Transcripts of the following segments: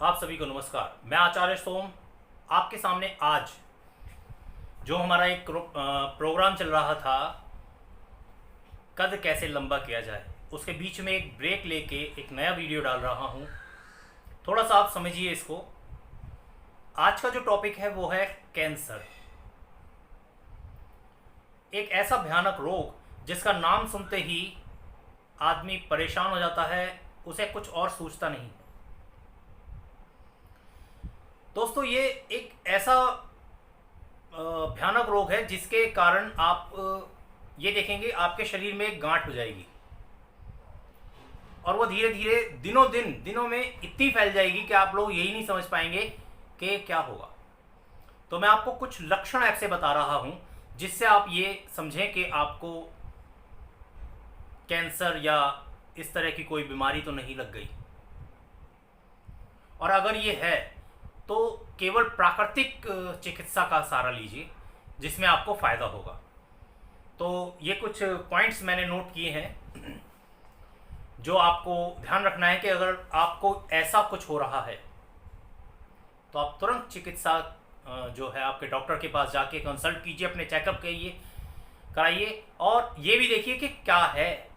आप सभी को नमस्कार। मैं आचार्य सोम आपके सामने आज जो हमारा एक प्रोग्राम चल रहा था, कद कैसे लंबा किया जाए, उसके बीच में एक ब्रेक लेके एक नया वीडियो डाल रहा हूँ। थोड़ा सा आप समझिए इसको। आज का जो टॉपिक है वो है कैंसर। एक ऐसा भयानक रोग जिसका नाम सुनते ही आदमी परेशान हो जाता है, उसे कुछ और सूझता नहीं। दोस्तों, ये एक ऐसा भयानक रोग है जिसके कारण आप ये देखेंगे आपके शरीर में एक गांठ हो जाएगी और वो धीरे धीरे दिनों में इतनी फैल जाएगी कि आप लोग यही नहीं समझ पाएंगे कि क्या होगा। तो मैं आपको कुछ लक्षण ऐसे बता रहा हूं जिससे आप ये समझें कि आपको कैंसर या इस तरह की कोई बीमारी तो नहीं लग गई, और अगर ये है तो केवल प्राकृतिक चिकित्सा का सहारा लीजिए जिसमें आपको फ़ायदा होगा। तो ये कुछ पॉइंट्स मैंने नोट किए हैं जो आपको ध्यान रखना है कि अगर आपको ऐसा कुछ हो रहा है तो आप तुरंत चिकित्सा जो है आपके डॉक्टर के पास जाके कंसल्ट कीजिए, अपने चेकअप कराइए और ये भी देखिए कि क्या है,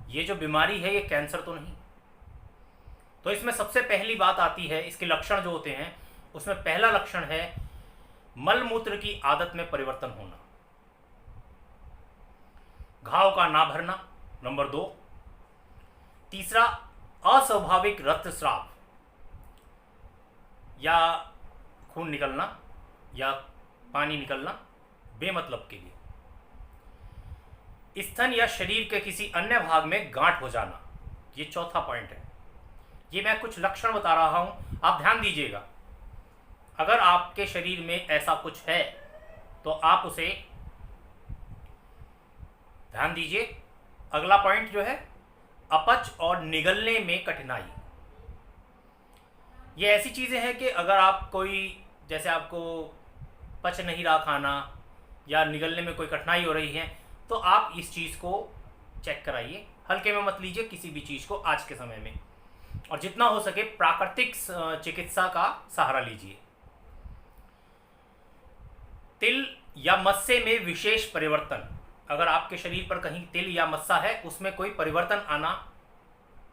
ये जो बीमारी है ये कैंसर तो नहीं। तो इसमें सबसे पहली बात आती है, इसके लक्षण जो होते हैं उसमें पहला लक्षण है मल मूत्र की आदत में परिवर्तन होना, घाव का ना भरना, नंबर 2। तीसरा, अस्वाभाविक रक्तस्राव या खून निकलना या पानी निकलना बेमतलब के लिए। स्तन या शरीर के किसी अन्य भाग में गांठ हो जाना, ये चौथा पॉइंट है। ये मैं कुछ लक्षण बता रहा हूं, आप ध्यान दीजिएगा। अगर आपके शरीर में ऐसा कुछ है तो आप उसे ध्यान दीजिए। अगला पॉइंट जो है अपच और निगलने में कठिनाई। ये ऐसी चीज़ें हैं कि अगर आप जैसे आपको पच नहीं रहा खाना या निगलने में कोई कठिनाई हो रही है तो आप इस चीज़ को चेक कराइए। हल्के में मत लीजिए किसी भी चीज़ को आज के समय में, और जितना हो सके प्राकृतिक चिकित्सा का सहारा लीजिए। तिल या मस्से में विशेष परिवर्तन, अगर आपके शरीर पर कहीं तिल या मस्सा है उसमें कोई परिवर्तन आना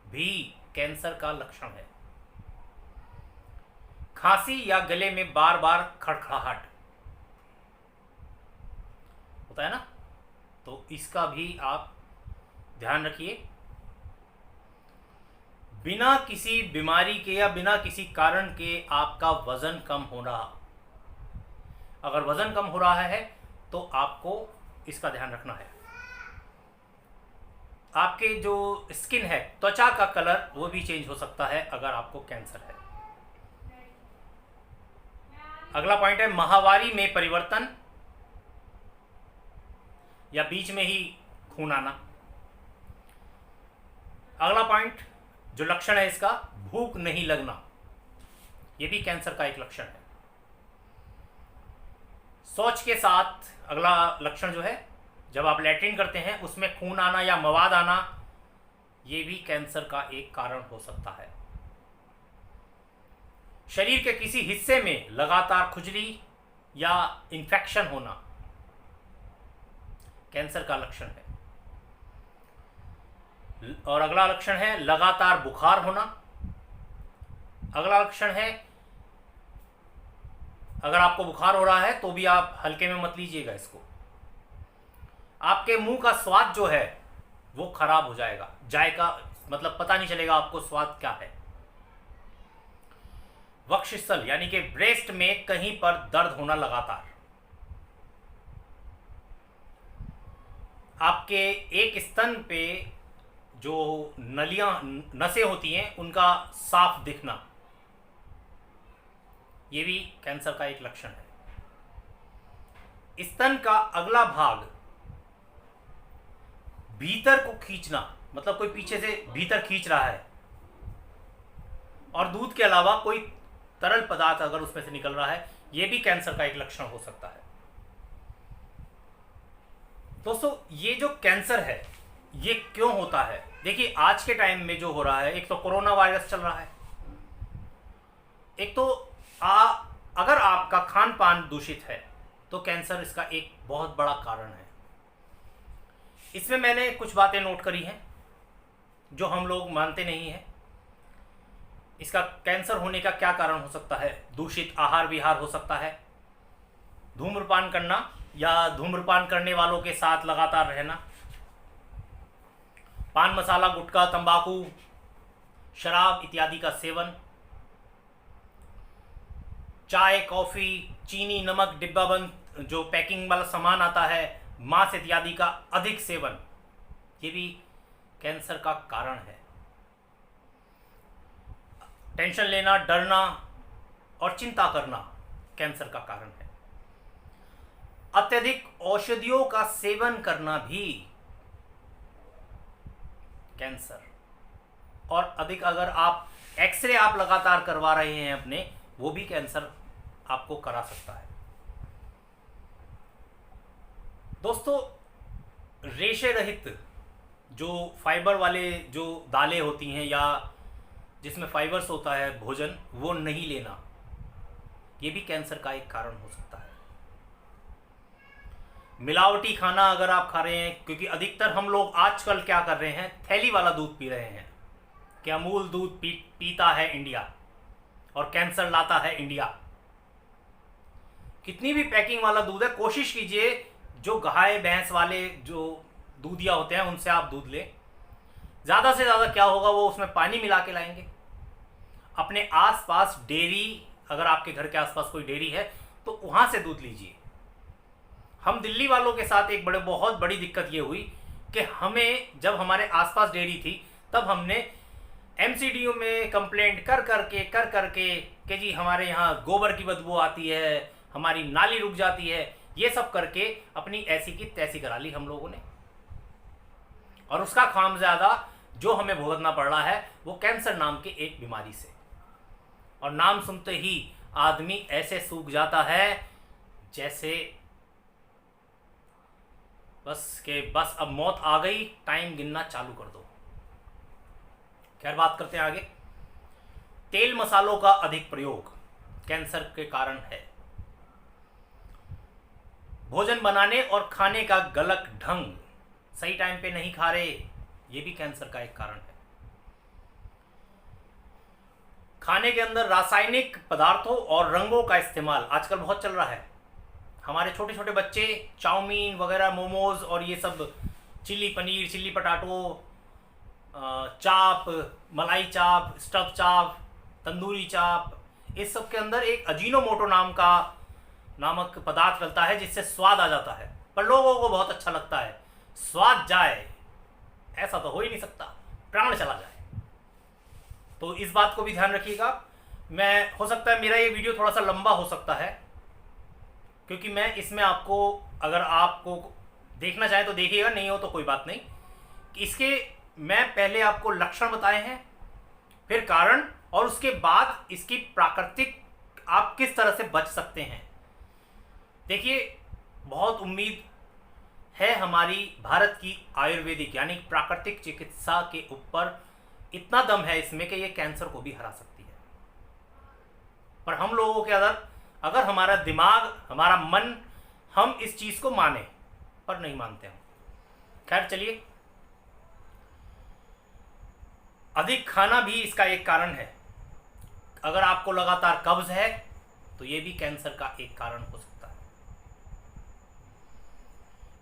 भी कैंसर का लक्षण है। खांसी या गले में बार बार खड़खड़ाहट होता है ना, तो इसका भी आप ध्यान रखिए। बिना किसी बीमारी के या बिना किसी कारण के आपका वजन कम हो रहा, अगर वजन कम हो रहा है तो आपको इसका ध्यान रखना है। आपके जो स्किन है, त्वचा का कलर, वो भी चेंज हो सकता है अगर आपको कैंसर है। अगला पॉइंट है माहवारी में परिवर्तन या बीच में ही खून आना। अगला पॉइंट जो लक्षण है इसका, भूख नहीं लगना, यह भी कैंसर का एक लक्षण है। शौच के साथ अगला लक्षण जो है, जब आप लैट्रिन करते हैं उसमें खून आना या मवाद आना, यह भी कैंसर का एक कारण हो सकता है। शरीर के किसी हिस्से में लगातार खुजली या इन्फेक्शन होना कैंसर का लक्षण है। और अगला लक्षण है लगातार बुखार होना। अगला लक्षण है, अगर आपको बुखार हो रहा है तो भी आप हल्के में मत लीजिएगा इसको। आपके मुंह का स्वाद जो है वो खराब हो जाएगा, जायका मतलब पता नहीं चलेगा आपको स्वाद क्या है। वक्षस्थल यानी कि ब्रेस्ट में कहीं पर दर्द होना लगातार। आपके एक स्तन पे जो नसें होती हैं उनका साफ दिखना, ये भी कैंसर का एक लक्षण है। स्तन का अगला भाग भीतर को खींचना, मतलब कोई पीछे से भीतर खींच रहा है, और दूध के अलावा कोई तरल पदार्थ अगर उसमें से निकल रहा है, ये भी कैंसर का एक लक्षण हो सकता है। दोस्तों, ये जो कैंसर है ये क्यों होता है? देखिए, आज के टाइम में जो हो रहा है, एक तो कोरोना वायरस चल रहा है, एक तो अगर आपका खान पान दूषित है तो कैंसर इसका एक बहुत बड़ा कारण है। इसमें मैंने कुछ बातें नोट करी हैं जो हम लोग मानते नहीं हैं। इसका कैंसर होने का क्या कारण हो सकता है? दूषित आहार विहार हो सकता है, धूम्रपान करना या धूम्रपान करने वालों के साथ लगातार रहना, पान मसाला गुटखा तंबाकू शराब इत्यादि का सेवन, चाय कॉफ़ी चीनी नमक डिब्बाबंद जो पैकिंग वाला सामान आता है, मांस इत्यादि का अधिक सेवन, ये भी कैंसर का कारण है। टेंशन लेना, डरना और चिंता करना कैंसर का कारण है। अत्यधिक औषधियों का सेवन करना भी कैंसर, और अधिक अगर आप एक्सरे आप लगातार करवा रहे हैं अपने, वो भी कैंसर आपको करा सकता है। दोस्तों, रेशे रहित जो फाइबर वाले जो दालें होती हैं या जिसमें फाइबर्स होता है भोजन, वो नहीं लेना, ये भी कैंसर का एक कारण हो सकता है। मिलावटी खाना अगर आप खा रहे हैं, क्योंकि अधिकतर हम लोग आजकल क्या कर रहे हैं, थैली वाला दूध पी रहे हैं कि अमूल दूध पीता है इंडिया और कैंसर लाता है इंडिया। कितनी भी पैकिंग वाला दूध है, कोशिश कीजिए जो गाय भैंस वाले जो दूधिया होते हैं उनसे आप दूध लें। ज़्यादा से ज़्यादा क्या होगा, वो उसमें पानी मिला के लाएंगे। अपने आसपास डेयरी, अगर आपके घर के आसपास कोई डेयरी है तो वहाँ से दूध लीजिए। हम दिल्ली वालों के साथ एक बहुत बड़ी दिक्कत ये हुई कि हमें जब हमारे आसपास डेयरी थी तब हमने एमसीडीओ में कंप्लेंट कर करके कि जी हमारे यहाँ गोबर की बदबू आती है, हमारी नाली रुक जाती है, ये सब करके अपनी ऐसी की तैसी करा ली हम लोगों ने। और उसका खामियाजा जो हमें भुगतना पड़ रहा है वो कैंसर नाम के एक बीमारी से। और नाम सुनते ही आदमी ऐसे सूख जाता है जैसे बस अब मौत आ गई, टाइम गिनना चालू कर दो। खैर, बात करते हैं आगे। तेल मसालों का अधिक प्रयोग कैंसर के कारण है। भोजन बनाने और खाने का गलत ढंग, सही टाइम पे नहीं खा रहे, ये भी कैंसर का एक कारण है। खाने के अंदर रासायनिक पदार्थों और रंगों का इस्तेमाल आजकल बहुत चल रहा है। हमारे छोटे छोटे बच्चे चाउमीन वगैरह, मोमोज और ये सब, चिल्ली पनीर, चिल्ली पटाटो, चाप, मलाई चाप, स्टफ चाप, तंदूरी चाप, इस सब के अंदर एक अजीनोमोटो नामक पदार्थ डलता है जिससे स्वाद आ जाता है। पर लोगों को बहुत अच्छा लगता है। स्वाद जाए ऐसा तो हो ही नहीं सकता, प्राण चला जाए। तो इस बात को भी ध्यान रखिएगा। हो सकता है मेरा ये वीडियो थोड़ा सा लंबा हो सकता है, क्योंकि मैं इसमें आपको, अगर आपको देखना चाहे तो देखिएगा, नहीं हो तो कोई बात नहीं। इसके मैं पहले आपको लक्षण बताए हैं, फिर कारण, और उसके बाद इसकी प्राकृतिक आप किस तरह से बच सकते हैं। देखिए, बहुत उम्मीद है हमारी भारत की आयुर्वेदिक यानी प्राकृतिक चिकित्सा के ऊपर। इतना दम है इसमें कि ये कैंसर को भी हरा सकती है। पर हम लोगों के अगर हमारा दिमाग, हमारा मन, हम इस चीज़ को माने, पर नहीं मानते हम। खैर, चलिए, अधिक खाना भी इसका एक कारण है। अगर आपको लगातार कब्ज है तो ये भी कैंसर का एक कारण हो सकता है।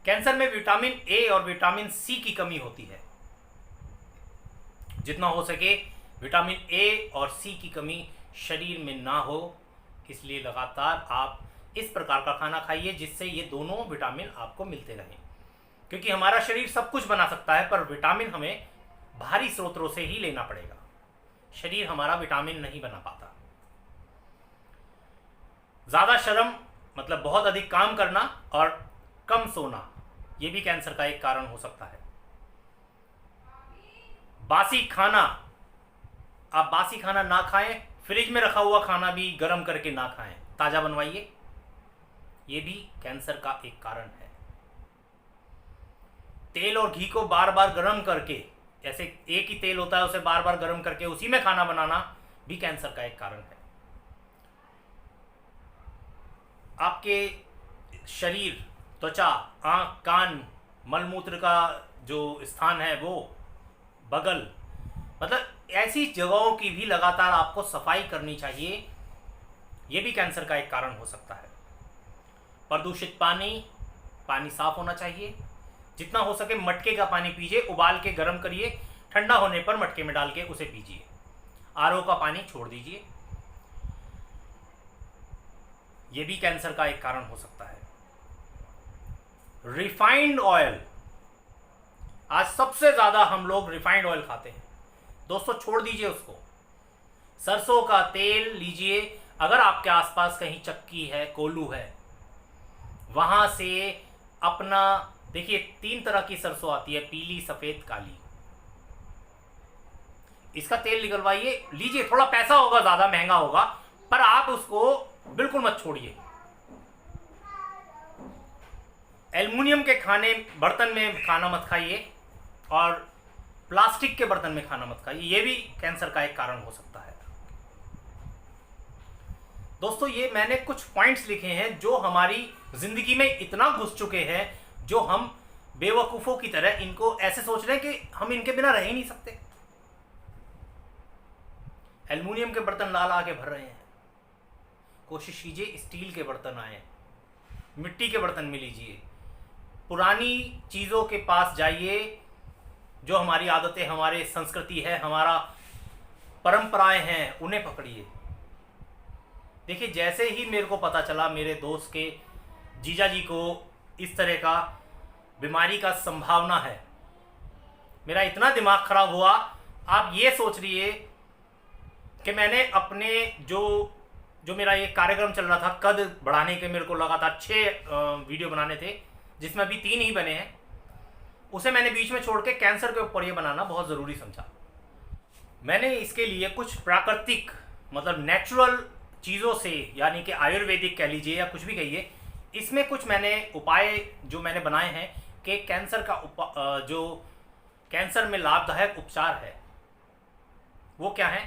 कैंसर में विटामिन ए और विटामिन सी की कमी होती है। जितना हो सके विटामिन ए और सी की कमी शरीर में ना हो, इसलिए लगातार आप इस प्रकार का खाना खाइए जिससे ये दोनों विटामिन आपको मिलते रहें। क्योंकि हमारा शरीर सब कुछ बना सकता है, पर विटामिन हमें बाहरी स्रोतों से ही लेना पड़ेगा। शरीर हमारा विटामिन नहीं बना पाता। ज़्यादा श्रम मतलब बहुत अधिक काम करना और कम सोना, ये भी कैंसर का एक कारण हो सकता है। बासी खाना, आप बासी खाना ना खाएं, फ्रिज में रखा हुआ खाना भी गर्म करके ना खाएं, ताज़ा बनवाइए, ये भी कैंसर का एक कारण है। तेल और घी को बार बार गर्म करके, जैसे एक ही तेल होता है उसे बार बार गर्म करके उसी में खाना बनाना भी कैंसर का एक कारण है। आपके शरीर, त्वचा, आँख, कान, मलमूत्र का जो स्थान है वो, बगल, मतलब ऐसी जगहों की भी लगातार आपको सफाई करनी चाहिए। ये भी कैंसर का एक कारण हो सकता है। प्रदूषित पानी, पानी साफ होना चाहिए। जितना हो सके मटके का पानी पीजिए, उबाल के गर्म करिए, ठंडा होने पर मटके में डाल के उसे पीजिए। आरओ का पानी छोड़ दीजिए। ये भी कैंसर का एक कारण हो सकता है। रिफाइंड ऑयल, आज सबसे ज़्यादा हम लोग रिफाइंड ऑयल खाते हैं। दोस्तों छोड़ दीजिए उसको। सरसों का तेल लीजिए। अगर आपके आसपास कहीं चक्की है, कोल्हू है, वहाँ से अपना, देखिए 3 तरह की सरसों आती है, पीली, सफ़ेद, काली। इसका तेल निकलवाइए, लीजिए। थोड़ा पैसा होगा, ज़्यादा महंगा होगा, पर आप उसको बिल्कुल मत छोड़िए। एल्युमिनियम के बर्तन में खाना मत खाइए, और प्लास्टिक के बर्तन में खाना मत खाइए। ये भी कैंसर का एक कारण हो सकता है। दोस्तों ये मैंने कुछ पॉइंट्स लिखे हैं जो हमारी जिंदगी में इतना घुस चुके हैं, जो हम बेवकूफ़ों की तरह इनको ऐसे सोच रहे हैं कि हम इनके बिना रह ही नहीं सकते। एल्युमिनियम के बर्तन ला ला के भर रहे हैं। कोशिश कीजिए स्टील के बर्तन आए, मिट्टी के बर्तन में लीजिए। पुरानी चीज़ों के पास जाइए, जो हमारी आदतें, हमारे संस्कृति है, हमारा परंपराएं हैं, उन्हें पकड़िए। देखिए जैसे ही मेरे को पता चला मेरे दोस्त के जीजा जी को इस तरह का बीमारी का संभावना है, मेरा इतना दिमाग खराब हुआ। आप ये सोच रहिए कि मैंने अपने जो मेरा ये कार्यक्रम चल रहा था कद बढ़ाने के, मेरे को लगातार 6 वीडियो बनाने थे, जिसमें अभी 3 ही बने हैं, उसे मैंने बीच में छोड़ के कैंसर के ऊपर ये बनाना बहुत ज़रूरी समझा। मैंने इसके लिए कुछ प्राकृतिक, मतलब नेचुरल चीज़ों से, यानी कि आयुर्वेदिक कह लीजिए या कुछ भी कहिए, इसमें कुछ मैंने उपाय जो मैंने बनाए हैं कि कैंसर का जो कैंसर में लाभदायक उपचार है वो क्या है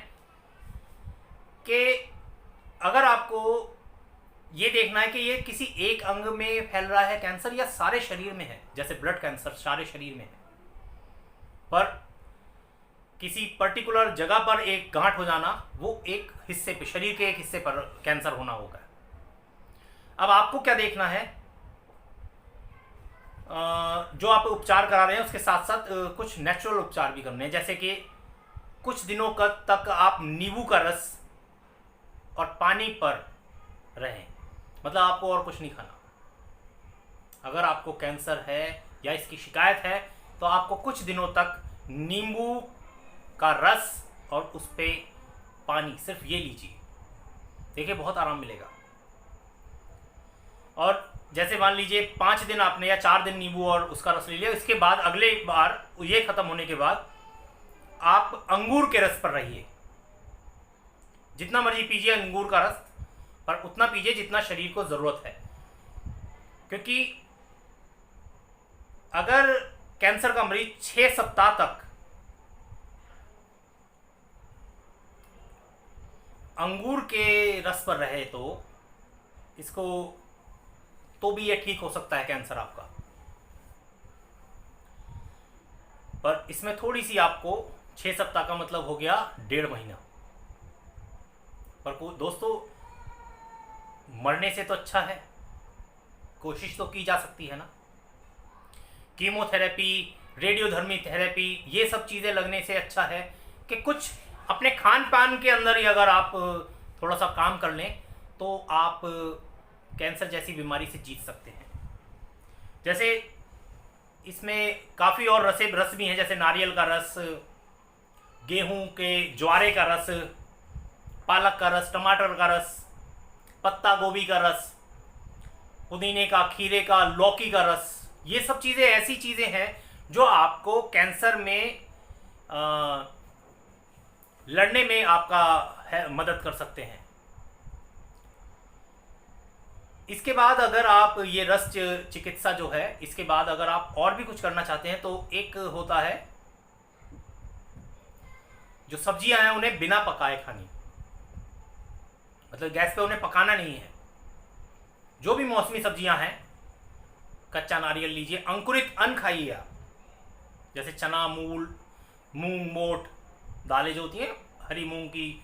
कि अगर आपको ये देखना है कि ये किसी एक अंग में फैल रहा है कैंसर या सारे शरीर में है, जैसे ब्लड कैंसर सारे शरीर में है, पर किसी पर्टिकुलर जगह पर एक गांठ हो जाना, वो एक हिस्से पे, शरीर के एक हिस्से पर कैंसर होना होगा। अब आपको क्या देखना है, जो आप उपचार करा रहे हैं उसके साथ साथ कुछ नेचुरल उपचार भी करने हैं। जैसे कि कुछ दिनों तक आप नींबू का रस और पानी पर रहें, मतलब आपको और कुछ नहीं खाना। अगर आपको कैंसर है या इसकी शिकायत है तो आपको कुछ दिनों तक नींबू का रस और उस पर पानी, सिर्फ ये लीजिए, देखिए बहुत आराम मिलेगा। और जैसे मान लीजिए 5 दिन आपने या 4 दिन नींबू और उसका रस ले लिया, इसके बाद अगले बार ये ख़त्म होने के बाद आप अंगूर के रस पर रहिए। जितना मर्जी पीजिए अंगूर का रस, पर उतना पीजिए जितना शरीर को ज़रूरत है। क्योंकि अगर कैंसर का मरीज 6 सप्ताह तक अंगूर के रस पर रहे तो भी ये ठीक हो सकता है कैंसर आपका। पर इसमें थोड़ी सी आपको 6 सप्ताह का मतलब हो गया 1.5 महीना। पर दोस्तों मरने से तो अच्छा है, कोशिश तो की जा सकती है ना। कीमोथेरेपी, रेडियोधर्मी थेरेपी, ये सब चीज़ें लगने से अच्छा है कि कुछ अपने खान पान के अंदर ही अगर आप थोड़ा सा काम कर लें तो आप कैंसर जैसी बीमारी से जीत सकते हैं। जैसे इसमें काफ़ी और रस भी हैं, जैसे नारियल का रस, गेहूं के ज्वारे का रस, पालक का रस, टमाटर का रस, पत्ता गोभी का रस, पुदीने का, खीरे का, लौकी का रस। ये सब चीज़ें ऐसी चीज़ें हैं जो आपको कैंसर में लड़ने में आपका मदद कर सकते हैं। इसके बाद अगर आप ये रस चिकित्सा जो है, इसके बाद अगर आप और भी कुछ करना चाहते हैं तो एक होता है जो सब्जियां हैं उन्हें बिना पकाए खानी, मतलब गैस पे उन्हें पकाना नहीं है। जो भी मौसमी सब्जियां हैं, कच्चा नारियल लीजिए, अंकुरित अन्न खाइए आप, जैसे चना, मूल, मूंग, मोठ, दालें जो होती हैं हरी मूंग की,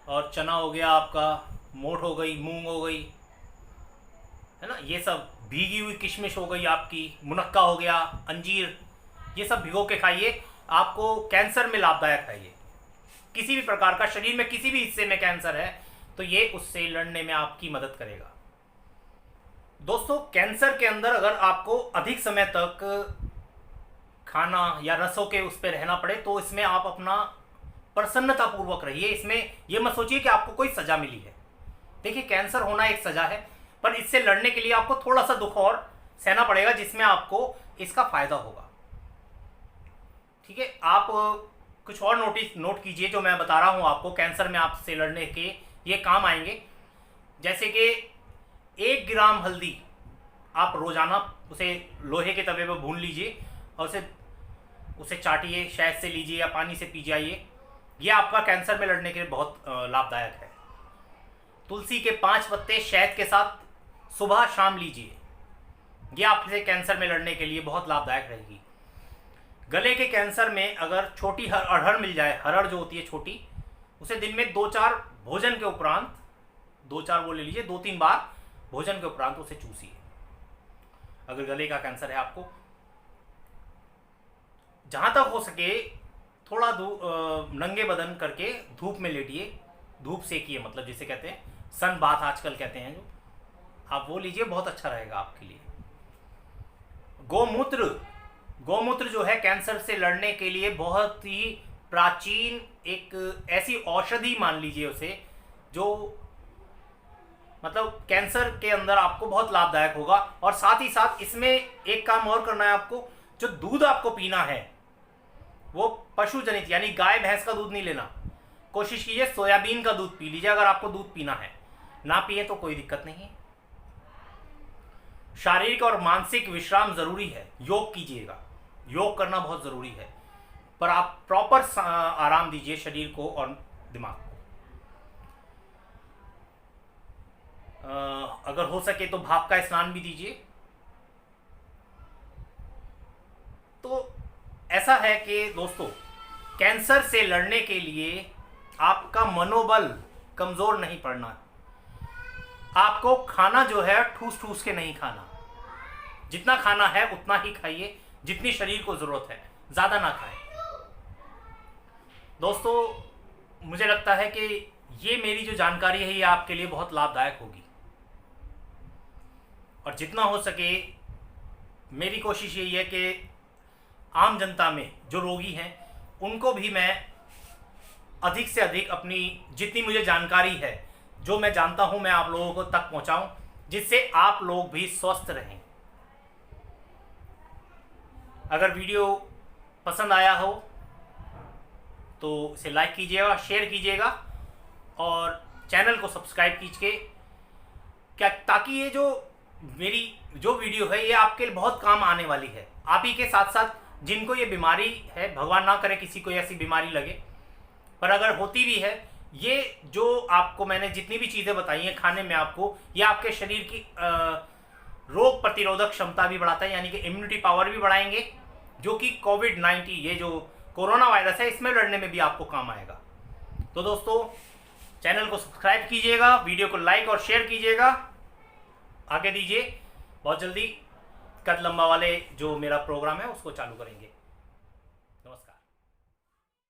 और चना हो गया आपका, मोठ हो गई, मूंग हो गई, है ना, ये सब, भीगी हुई किशमिश हो गई आपकी, मुनक्का हो गया, अंजीर, ये सब भिगो के खाइए, आपको कैंसर में लाभदायक है ये। किसी भी प्रकार का शरीर में किसी भी हिस्से में कैंसर है तो ये उससे लड़ने में आपकी मदद करेगा। दोस्तों, कैंसर के अंदर अगर आपको अधिक समय तक खाना या रसों के उस पर रहना पड़े तो इसमें आप अपना प्रसन्नतापूर्वक रहिए। इसमें यह मत सोचिए कि आपको कोई सजा मिली है। देखिए, कैंसर होना एक सजा है, पर इससे लड़ने के लिए आपको थोड़ा सा दुख और सहना पड़ेगा, जिसमें आपको इसका फायदा होगा। ठीक है, आप कुछ और नोट कीजिए जो मैं बता रहा हूं आपको, कैंसर में आपसे लड़ने के ये काम आएंगे। जैसे कि 1 ग्राम हल्दी आप रोजाना उसे लोहे के तवे पर भून लीजिए और उसे चाटिए, शहद से लीजिए या पानी से पी जाइए। यह आपका कैंसर में लड़ने के लिए बहुत लाभदायक है। तुलसी के 5 पत्ते शहद के साथ सुबह शाम लीजिए, यह आपसे कैंसर में लड़ने के लिए बहुत लाभदायक रहेगी। गले के कैंसर में अगर छोटी अरहर मिल जाए, अरहर जो होती है छोटी, उसे दिन में 2-4 भोजन के उपरांत, 2-4 वो ले लीजिए, 2-3 बार भोजन के उपरांत उसे चूसिए अगर गले का कैंसर है आपको। जहां तक हो सके थोड़ा नंगे बदन करके धूप में लेटिए, धूप सेकिए, मतलब जिसे कहते हैं सन बाथ आजकल कहते हैं, जो आप वो लीजिए, बहुत अच्छा रहेगा आपके लिए। गौमूत्र जो है कैंसर से लड़ने के लिए बहुत ही प्राचीन एक ऐसी औषधि मान लीजिए उसे, जो मतलब कैंसर के अंदर आपको बहुत लाभदायक होगा। और साथ ही साथ इसमें एक काम और करना है आपको, जो दूध आपको पीना है वो पशु जनित यानी गाय भैंस का दूध नहीं लेना। कोशिश कीजिए सोयाबीन का दूध पी लीजिए अगर आपको दूध पीना है, ना पिए तो कोई दिक्कत नहीं है। शारीरिक और मानसिक विश्राम जरूरी है, योग कीजिएगा, योग करना बहुत जरूरी है, पर आप प्रॉपर आराम दीजिए शरीर को और दिमाग को। अगर हो सके तो भाप का स्नान भी दीजिए। तो ऐसा है कि दोस्तों, कैंसर से लड़ने के लिए आपका मनोबल कमजोर नहीं पड़ना। आपको खाना जो है ठूस ठूस के नहीं खाना, जितना खाना है उतना ही खाइए, जितनी शरीर को जरूरत है, ज्यादा ना खाएं। दोस्तों, मुझे लगता है कि ये मेरी जो जानकारी है ये आपके लिए बहुत लाभदायक होगी, और जितना हो सके मेरी कोशिश यही है कि आम जनता में जो रोगी हैं उनको भी मैं अधिक से अधिक अपनी जितनी मुझे जानकारी है, जो मैं जानता हूं, मैं आप लोगों को तक पहुंचाऊं, जिससे आप लोग भी स्वस्थ रहें। अगर वीडियो पसंद आया हो तो इसे लाइक कीजिएगा, शेयर कीजिएगा और चैनल को सब्सक्राइब कीजिए, क्या ताकि ये जो मेरी जो वीडियो है ये आपके लिए बहुत काम आने वाली है। आप ही के साथ साथ जिनको ये बीमारी है, भगवान ना करे किसी को ऐसी बीमारी लगे, पर अगर होती भी है, ये जो आपको मैंने जितनी भी चीज़ें बताई हैं खाने में आपको, ये आपके शरीर की रोग प्रतिरोधक क्षमता भी बढ़ाता है, यानी कि इम्यूनिटी पावर भी बढ़ाएंगे, जो कि कोविड-19 ये जो कोरोना वायरस है इसमें लड़ने में भी आपको काम आएगा। तो दोस्तों, चैनल को सब्सक्राइब कीजिएगा, वीडियो को लाइक और शेयर कीजिएगा, आगे दीजिए। बहुत जल्दी कद लंबा वाले जो मेरा प्रोग्राम है उसको चालू करेंगे।